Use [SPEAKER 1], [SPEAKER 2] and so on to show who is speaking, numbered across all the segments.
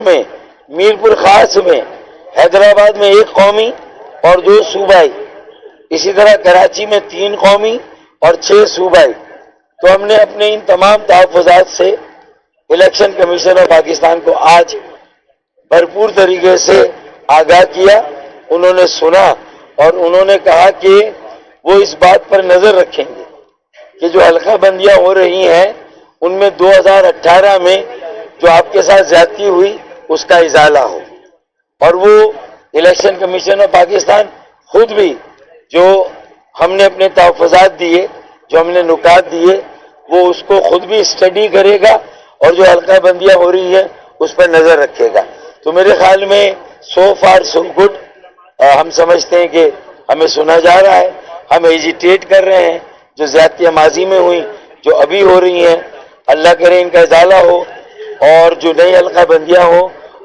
[SPEAKER 1] میں میرپور خاص میں حیدرآباد میں 1 قومی اور 2 صوبائی، اسی طرح کراچی میں 3 قومی اور 6 صوبائی. تو ہم نے اپنے ان تمام تحفظات سے الیکشن کمیشن آف پاکستان کو آج بھرپور طریقے سے آگاہ کیا. انہوں نے سنا اور انہوں نے کہا کہ وہ اس بات پر نظر رکھیں گے کہ جو حلقہ بندیاں ہو رہی ہیں ان میں 2018 میں جو آپ کے ساتھ زیادتی ہوئی اس کا ازالہ ہو. اور وہ الیکشن کمیشن آف پاکستان خود بھی جو ہم نے اپنے تحفظات دیے، جو ہم نے نکات دیے، وہ اس کو خود بھی اسٹڈی کرے گا اور جو حلقہ بندیاں ہو رہی ہیں اس پر نظر رکھے گا. تو میرے خیال میں سو فار سو گڈ. ہم سمجھتے ہیں کہ ہمیں سنا جا رہا ہے، ہم ایجیٹیٹ کر رہے ہیں. جو زیادتیاں ماضی میں ہوئی، جو ابھی ہو رہی ہیں، اللہ کرے ان کا ازالہ ہو اور جو نئی حلقہ بندیاں ہو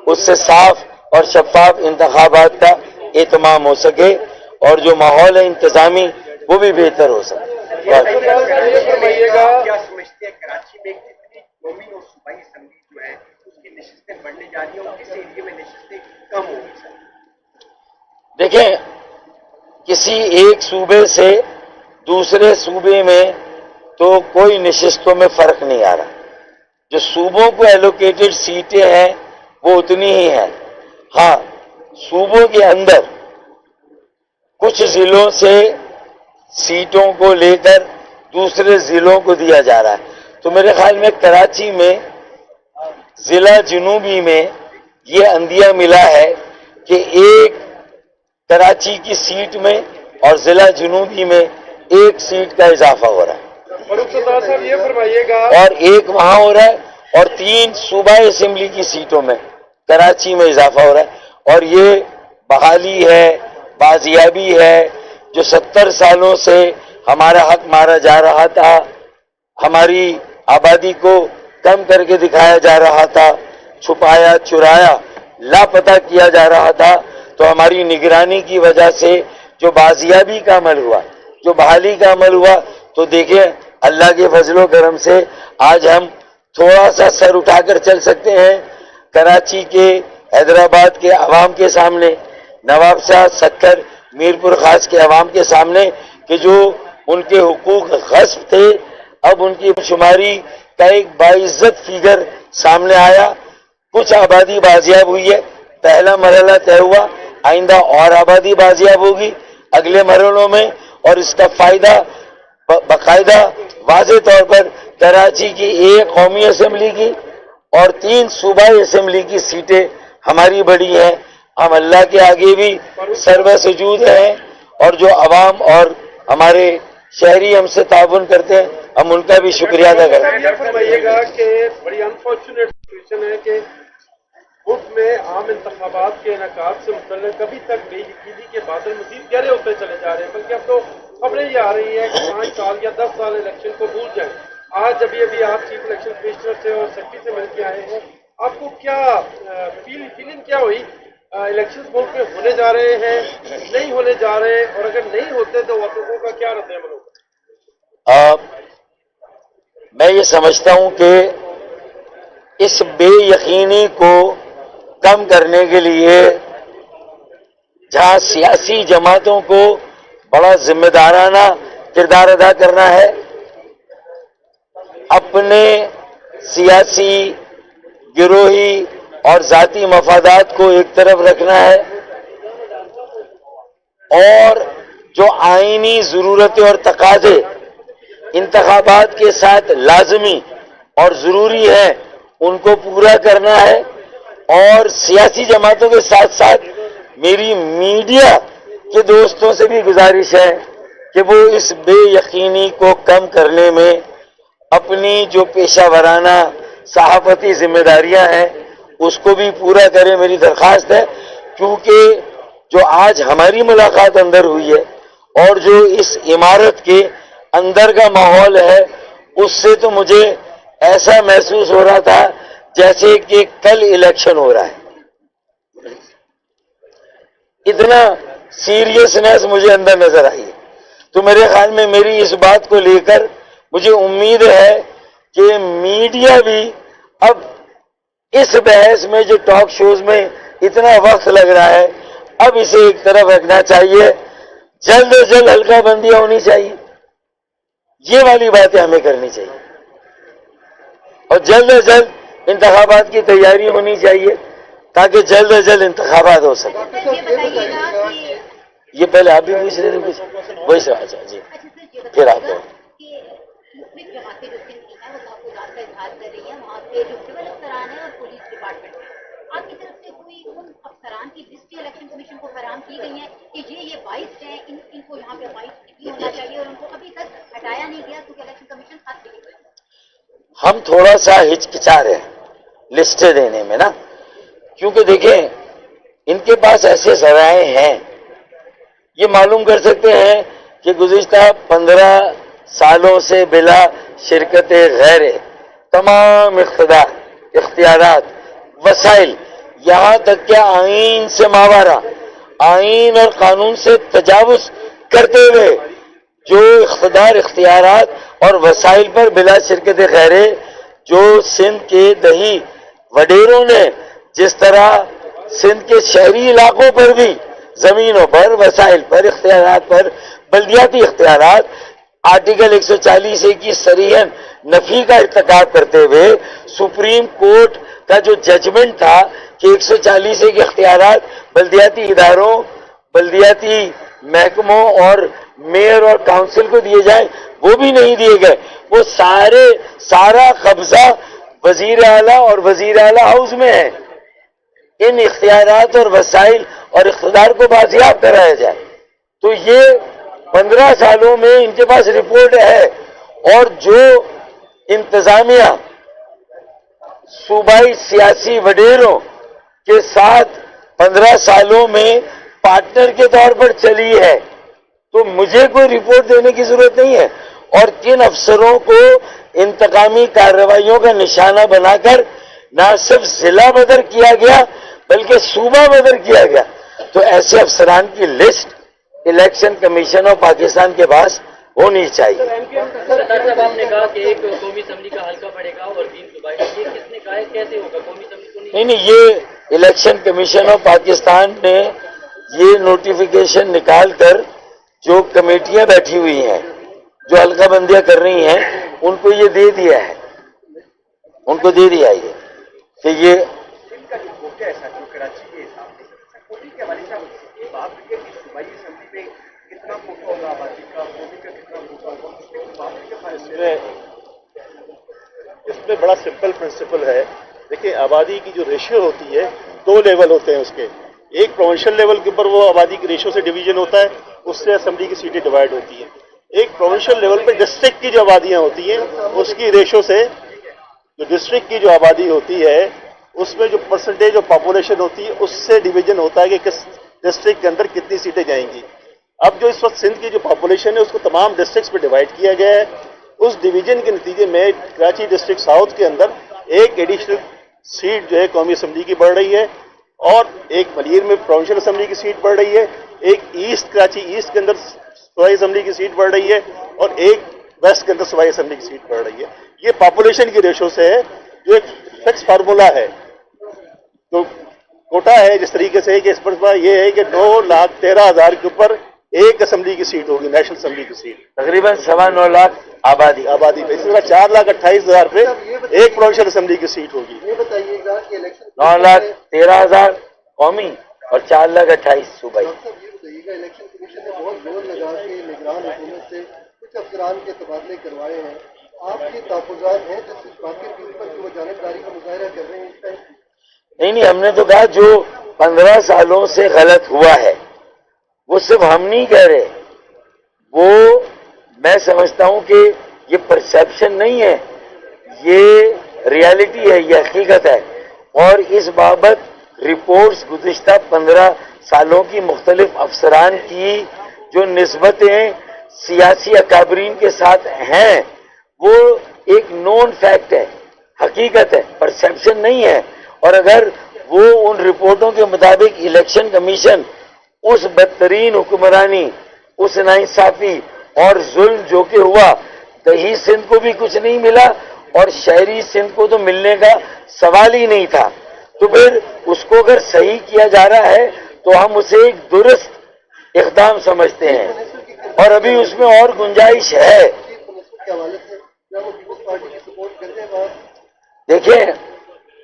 [SPEAKER 1] اس سے صاف اور شفاف انتخابات کا اہتمام ہو سکے اور جو ماحول ہے انتظامی وہ بھی بہتر ہو سکے.
[SPEAKER 2] کیا سمجھتے ہیں کراچی میں کتنی قومی اور صوبائی اسمبلی جو ہے اس کی نشستیں بڑھنے جا رہی ہیں اور کس ایریے میں نشستیں کم ہوں گی؟
[SPEAKER 1] دیکھیں، کسی ایک صوبے سے دوسرے صوبے میں تو کوئی نشستوں میں فرق نہیں آ رہا. جو صوبوں کو ایلوکیٹڈ سیٹیں ہیں وہ اتنی ہی ہیں. ہاں، صوبوں کے اندر کچھ ضلعوں سے سیٹوں کو لے کر دوسرے ضلعوں کو دیا جا رہا ہے. تو میرے خیال میں کراچی میں ضلع جنوبی میں یہ اندیہ ملا ہے کہ ایک کراچی کی سیٹ میں اور ضلع جنوبی میں 1 سیٹ کا اضافہ ہو رہا ہے.
[SPEAKER 3] فاروق ستار صاحب یہ فرمائیے گا،
[SPEAKER 1] اور 1 وہاں ہو رہا ہے اور 3 صوبائی اسمبلی کی سیٹوں میں کراچی میں اضافہ ہو رہا ہے. اور یہ بحالی ہے، بازیابی ہے. جو 70 سالوں سے ہمارا حق مارا جا رہا تھا، ہماری آبادی کو کم کر کے دکھایا جا رہا تھا، چھپایا چرایا لاپتہ کیا جا رہا تھا، تو ہماری نگرانی کی وجہ سے جو بازیابی کا عمل ہوا، جو بحالی کا عمل ہوا، تو دیکھیں اللہ کے فضل و کرم سے آج ہم تھوڑا سا سر اٹھا کر چل سکتے ہیں کراچی کے، حیدرآباد کے عوام کے سامنے، نواب شاہ سکر میرپور خاص کے عوام کے سامنے کہ جو ان کے حقوق غصب تھے اب ان کی شماری کا ایک باعزت فیگر سامنے آیا. کچھ آبادی بازیاب ہوئی ہے، پہلا مرحلہ طے ہوا، آئندہ اور آبادی بازیاب ہوگی اگلے مرحلوں میں. اور اس کا فائدہ باقاعدہ واضح طور پر کراچی کی 1 قومی اسمبلی کی اور 3 صوبائی اسمبلی کی سیٹیں ہماری بڑی ہیں. ہم اللہ کے آگے بھی سرو سجود ہیں اور جو عوام اور ہمارے شہری ہم سے تعاون کرتے ہیں ہم ان کا بھی شکریہ ادا کرتے ہیں.
[SPEAKER 3] یہ فرمائیے گا کہ بڑی انفارچونیٹ سچویشن ہے کہ ملک میں عام انتخابات کے انعقاد سے متعلق ابھی تک بے یقینی کے بادل مزید گہرے ہوتے چلے جا رہے ہیں، بلکہ اب تو خبریں یہ آ رہی ہیں کہ 5 سال یا 10 سال الیکشن کو بھول جائیں. آج ابھی آپ چیف الیکشن کمشنر سے اور سیکرٹری سے مل کے آئے ہیں، آپ کو کیا فیلنگ کیا ہوئی؟ الیکشن ملک میں ہونے جا رہے ہیں، نہیں ہونے جا رہے، اور اگر نہیں ہوتے تو ووٹروں کا کیا رد عمل ہوگا؟
[SPEAKER 1] میں یہ سمجھتا ہوں کہ اس بے یقینی کو کم کرنے کے لیے جہاں سیاسی جماعتوں کو بڑا ذمہ دارانہ کردار ادا کرنا ہے، اپنے سیاسی گروہی اور ذاتی مفادات کو ایک طرف رکھنا ہے، اور جو آئینی ضرورتیں اور تقاضے انتخابات کے ساتھ لازمی اور ضروری ہیں ان کو پورا کرنا ہے. اور سیاسی جماعتوں کے ساتھ ساتھ میری میڈیا کے دوستوں سے بھی گزارش ہے کہ وہ اس بے یقینی کو کم کرنے میں اپنی جو پیشہ ورانہ صحافتی ذمہ داریاں ہیں اس کو بھی پورا کرے. میری درخواست ہے، کیونکہ جو آج ہماری ملاقات اندر ہوئی ہے اور جو اس عمارت کے اندر کا ماحول ہے اس سے تو مجھے ایسا محسوس ہو رہا تھا جیسے کہ کل الیکشن ہو رہا ہے. اتنا سیریسنیس مجھے اندر نظر آئی ہے. تو میرے خیال میں میری اس بات کو لے کر مجھے امید ہے کہ میڈیا بھی اب اس بحث میں جو ٹاک شوز میں اتنا وقت لگ رہا ہے، اب اسے ایک طرف رکھنا چاہیے، جلد از جلد حلقہ بندیاں ہونی چاہیے، یہ والی باتیں ہمیں کرنی چاہیے، اور جلد از جلد انتخابات کی تیاری ہونی چاہیے تاکہ جلد از جلد انتخابات ہو سکے۔ یہ پہلے آپ بھی پوچھ رہے تھے کچھ، وہی سر، اچھا جی، پھر آپ کو
[SPEAKER 4] مختلف جماعتیں جو سندھ کی ہیں وہ تحفظات کا اظہار کر رہی ہیں، وہاں پہ جو سول افسران ہیں اور پولیس ڈپارٹمنٹ ہے، آپ کی طرف سے کوئی ان افسران کی لسٹیں الیکشن کمیشن کو فراہم کی گئی ہیں کہ یہ وائس ہیں، ان کو یہاں پہ وائس نہیں ہونا چاہیے، اور ان کو ابھی تک ہٹایا نہیں گیا کیونکہ الیکشن کمیشن خاص نہیں کرتا؟
[SPEAKER 1] ہم تھوڑا سا ہچکچا رہے ہیں لسٹیں دینے میں نا، کیونکہ دیکھیں ان کے پاس ایسے ذرائع ہیں، یہ معلوم کر سکتے ہیں کہ گزشتہ 15 سالوں سے بلا شرکت غیر تمام اختیارات، وسائل، یہاں تک کہ آئین سے ماورا، آئین اور قانون سے تجاوز کرتے ہوئے جو اختیارات اور وسائل پر بلا شرکت غیر جو سندھ کے دیہی وڈیروں نے جس طرح سندھ کے شہری علاقوں پر بھی زمینوں پر، وسائل پر، اختیارات پر، بلدیاتی اختیارات، آرٹیکل 140 کی صریحاً نفی کا ارتکاب کرتے ہوئے سپریم کورٹ کا جو ججمنٹ تھا کہ 140 کے اختیارات بلدیاتی اداروں، بلدیاتی محکموں اور میئر اور کاؤنسل کو دیے جائیں، وہ بھی نہیں دیے گئے، وہ سارا قبضہ وزیر اعلیٰ اور وزیر اعلیٰ ہاؤس میں ہے۔ ان اختیارات اور وسائل اور اقتدار کو بازیاب کرایا جائے، تو یہ 15 سالوں میں ان کے پاس رپورٹ ہے، اور جو انتظامیہ صوبائی سیاسی وڈیروں کے ساتھ 15 سالوں میں پارٹنر کے طور پر چلی ہے، تو مجھے کوئی رپورٹ دینے کی ضرورت نہیں ہے، اور کن افسروں کو انتقامی کارروائیوں کا نشانہ بنا کر نہ صرف ضلع بدر کیا گیا بلکہ صوبہ بدر کیا گیا، تو ایسے افسران کی list election commission of Pakistan کے پاس ہونی چاہیے۔
[SPEAKER 5] صدر صاحب آپ نے کہا کہ ایک قومی اسمبلی کا حلقہ پڑے گا اور 3 صوبائی، یہ کس نے کہا ہے، کیسے ہوگا؟ قومی اسمبلی کو
[SPEAKER 1] نہیں، یہ الیکشن کمیشن آف پاکستان نے یہ نوٹیفیکیشن نکال کر جو کمیٹیاں بیٹھی ہوئی ہیں جو حلقہ بندیاں کر رہی ہیں ان کو یہ دے دیا ہے، ان کو دے دیا یہ کہ یہ
[SPEAKER 2] سندھ کا جو کوٹہ ہے ساتھ جو کراچی کے حساب سے کوٹے کے حوالے سے آپ یہ بات ہوئی ہے کہ صوبائی اسمبلی میں کتنا کوٹہ ہوگا آبادی کا، کوٹے کا کتنا کوٹہ ہوگا، اس میں کوئی بات کے فائدے؟
[SPEAKER 6] اس میں بڑا سمپل پرنسپل ہے، دیکھیں آبادی کی جو ریشیو ہوتی ہے 2 لیول ہوتے ہیں اس کے، ایک پروونشل لیول کے اوپر وہ آبادی کی ریشیو سے ڈویژن ہوتا ہے، اس سے اسمبلی کی سیٹیں ڈیوائڈ ہوتی ہیں، ایک پروونشل لیول پہ ڈسٹرکٹ کی جو آبادیاں ہوتی ہیں اس کی ریشیو سے جو ڈسٹرکٹ کی جو آبادی ہوتی ہے اس میں جو پرسنٹیج آف پاپولیشن ہوتی ہے اس سے ڈویژن ہوتا ہے کہ کس ڈسٹرکٹ کے اندر کتنی سیٹیں جائیں گی۔ اب جو اس وقت سندھ کی جو پاپولیشن ہے اس کو تمام ڈسٹرکٹس پہ ڈیوائڈ کیا گیا ہے، اس ڈویژن کے نتیجے میں کراچی ڈسٹرکٹ ساؤتھ کے اندر ایک ایڈیشنل سیٹ جو ہے قومی اسمبلی کی بڑھ رہی ہے، اور ایک ملیر میں پروونشل اسمبلی کی سیٹ بڑھ رہی ہے، ایک ایسٹ کراچی ایسٹ کے اندر صوبائی اسمبلی کی سیٹ بڑھ رہی ہے، اور ایک ویسٹ کے اندر صوبائی اسمبلی کی سیٹ بڑھ رہی ہے۔ یہ پاپولیشن کی ریشو سے ہے، جو ایک فکس فارمولا ہے، تو کوٹا ہے جس طریقے سے کہ اس پر یہ ہے کہ 9,13,000 کے اوپر ایک اسمبلی کی سیٹ ہوگی، نیشنل اسمبلی کی سیٹ
[SPEAKER 1] تقریباً 9.25 لاکھ آبادی
[SPEAKER 6] پہ، اس طرح 4,28,000 پہ ایک پروونشل اسمبلی کی سیٹ ہوگی۔
[SPEAKER 2] یہ بتائیے گا کہ الیکشن
[SPEAKER 1] 9,13,000 قومی اور 4,28,000 صوبائی۔
[SPEAKER 2] صاحب یہ بتائیے گا الیکشن کمیشن نے بہت زور لگا کے نگران حکومت سے کچھ افسران کے تبادلے کروائے ہیں، آپ کے تحفظات ہیں جس واقعے کے اوپر جو وہ جانبداری کا مظاہرہ کر رہے ہیں اس ٹائم؟
[SPEAKER 1] نہیں، ہم نے تو کہا جو 15 سالوں سے غلط ہوا ہے وہ صرف ہم نہیں کہہ رہے، وہ میں سمجھتا ہوں کہ یہ پرسیپشن نہیں ہے، یہ ریالٹی ہے، یہ حقیقت ہے، اور اس بابت رپورٹس گزشتہ 15 سالوں کی مختلف افسران کی جو نسبتیں سیاسی اکابرین کے ساتھ ہیں وہ ایک نون فیکٹ ہے، حقیقت ہے، پرسیپشن نہیں ہے، اور اگر وہ ان رپورٹوں کے مطابق الیکشن کمیشن اس بدترین حکمرانی، اس ناانصافی اور ظلم جو کہ ہوا، دیہی سندھ کو بھی کچھ نہیں ملا اور شہری سندھ کو تو ملنے کا سوال ہی نہیں تھا. تو پھر اس کو اگر صحیح کیا جا رہا ہے تو ہم اسے ایک درست اقدام سمجھتے ہیں, اور ابھی اس میں اور گنجائش ہے.
[SPEAKER 2] چیف منسٹر کے حوالے سے کیا وہ پیپلز پارٹی کی سپورٹ کرتے ہیں وہاں؟
[SPEAKER 1] دیکھیں,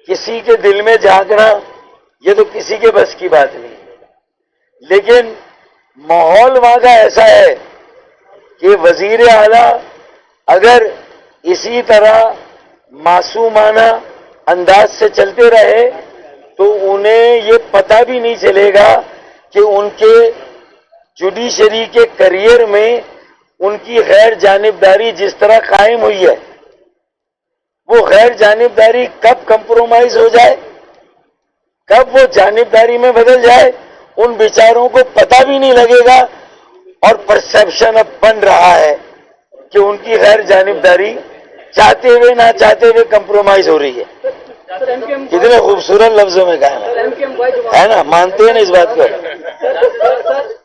[SPEAKER 1] کسی کے دل میں جھانکنا یہ تو کسی کے بس کی بات نہیں, لیکن ماحول وہاں کا ایسا ہے کہ وزیر اعلیٰ اگر اسی طرح معصومانہ انداز سے چلتے رہے تو انہیں یہ پتہ بھی نہیں چلے گا کہ ان کے جوڈیشری کے کریئر میں ان کی غیر جانبداری جس طرح قائم ہوئی ہے, وہ غیر جانبداری کب کمپرومائز ہو جائے, کب وہ جانبداری میں بدل جائے, ان بیچاروں کو پتہ بھی نہیں لگے گا. اور پرسیپشن اب بن رہا ہے کہ ان کی غیر جانبداری چاہتے ہوئے نہ چاہتے ہوئے کمپرومائز ہو رہی ہے. کتنے خوبصورت لفظوں میں کہا ہے نا, مانتے ہیں نا اس بات کو.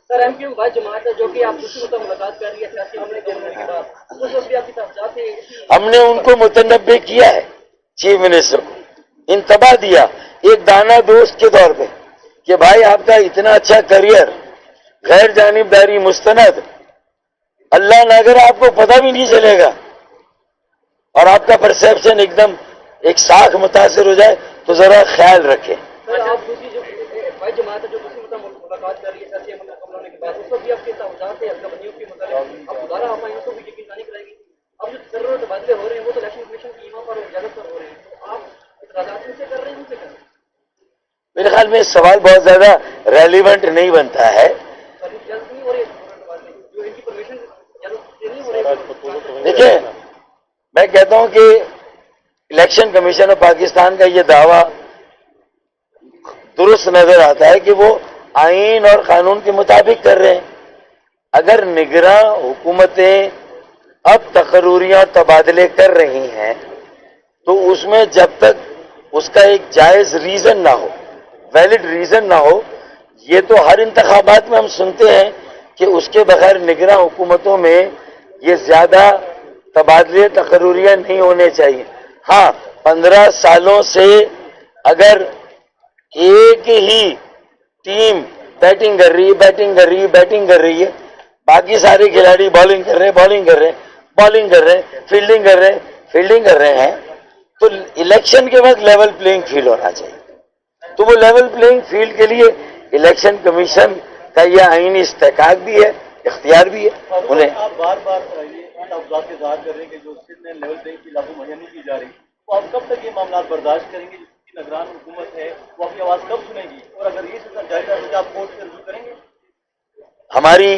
[SPEAKER 5] سر ایم کیو بھائی جماعت ہے جو کہ آپ دوسری مطلب ملاقات کر رہی ہے سیاسی حملے کے ہونے کے بعد, اس وقت بھی آپ کی طرف جاتے ہیں.
[SPEAKER 1] ہم نے ان کو متنبع کیا ہے, چیف منسٹر کو انتباہ دیا ایک دانا دوست کے طور پہ کہ بھائی آپ کا اتنا اچھا کریئر غیر جانبداری مستند, اللہ نہ اگر آپ کو پتہ بھی نہیں چلے گا اور آپ کا پرسیپشن ایک دم ایک ساکھ متاثر ہو جائے تو ذرا خیال رکھیں.
[SPEAKER 5] سر آپ دوسری جو بھائی جماعت ہے جو دوسری مطلب ملاقات کر رہی ہے سیاسی حملے ہونے کے بعد, اس وقت بھی آپ کے توجہات ہیں حلقہ بندیوں کے متعلق, آپ دوبارہ آپ آئیں تو بھی یقین کرائے گی. اب جو تقرر و تبادلے ہو رہے ہیں وہ تو الیکشن کمیشن کی ایما پر اور اجازت پر ہو رہے ہیں, تو آپ اعتراضات ان سے کر رہے ہیں ان سے کر رہے ہیں؟
[SPEAKER 1] میرے خیال میں سوال بہت زیادہ ریلیونٹ نہیں بنتا ہے.
[SPEAKER 5] سر اجازت نہیں ہو رہی ہے جو ان کی پرمیشن اجازت سے نہیں ہو رہی ہے.
[SPEAKER 1] دیکھیں, میں کہتا ہوں کہ الیکشن کمیشن آف پاکستان کا یہ دعویٰ درست نظر آتا ہے کہ وہ آئین اور قانون کے مطابق کر رہے ہیں. اگر نگراں حکومتیں اب تقرریاں تبادلے کر رہی ہیں تو اس میں جب تک اس کا ایک جائز ریزن نہ ہو, ویلڈ ریزن نہ ہو, یہ تو ہر انتخابات میں ہم سنتے ہیں کہ اس کے بغیر نگراں حکومتوں میں یہ زیادہ تبادلے تقرریاں نہیں ہونے چاہیے. ہاں, 15 سالوں سے اگر ایک ہی ٹیم بیٹنگ کر رہی ہے, باقی سارے کھلاڑی بالنگ کر رہے ہیں, فیلڈنگ کر رہے ہیں, تو الیکشن کے وقت لیول پلینگ فیلڈ ہونا چاہیے. تو وہ لیول پلینگ فیلڈ کے لیے الیکشن کمیشن کا یہ آئینی استحقاق بھی ہے, اختیار بھی ہے. انہیں
[SPEAKER 6] آپ بار بار افزاد کے اظہار کر رہے ہیں کہ جو سندھ میں لیول پلینگ فیلڈ لاگو مہیا نہیں کی جا رہی, تو آپ کب تک یہ معاملات برداشت کریں گے؟ جس کی نگران حکومت ہے وہ اپنی آواز کب سنیں گی, اور اگر یہ سلسلہ جاری رہے تو آپ کورٹ سے رجوع کریں گے؟
[SPEAKER 1] ہماری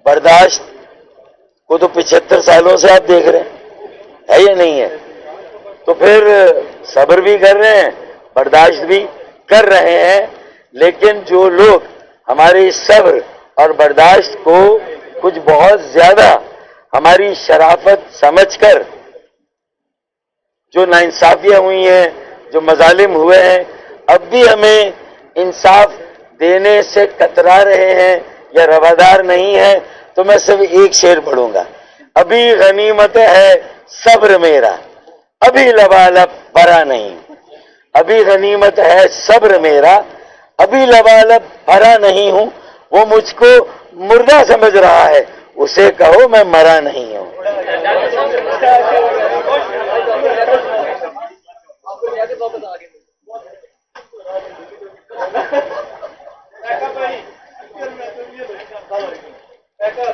[SPEAKER 1] برداشت کو تو 75 سالوں سے آپ دیکھ رہے ہیں, ہے یا نہیں ہے؟ تو پھر صبر بھی کر رہے ہیں, برداشت بھی کر رہے ہیں, لیکن جو لوگ ہماری صبر اور برداشت کو کچھ بہت زیادہ ہماری شرافت سمجھ کر جو ناانصافیاں ہوئی ہیں, جو مظالم ہوئے ہیں, اب بھی ہمیں انصاف دینے سے کترا رہے ہیں یا روادار نہیں ہیں, تو میں صرف ایک شعر پڑھوں گا. ابھی غنیمت ہے صبر میرا, ابھی لبالب بھرا نہیں. ابھی غنیمت ہے صبر میرا, ابھی لبالب بھرا نہیں ہوں. وہ مجھ کو مردہ سمجھ رہا ہے, اسے کہو میں مرا نہیں ہوں.
[SPEAKER 5] آگے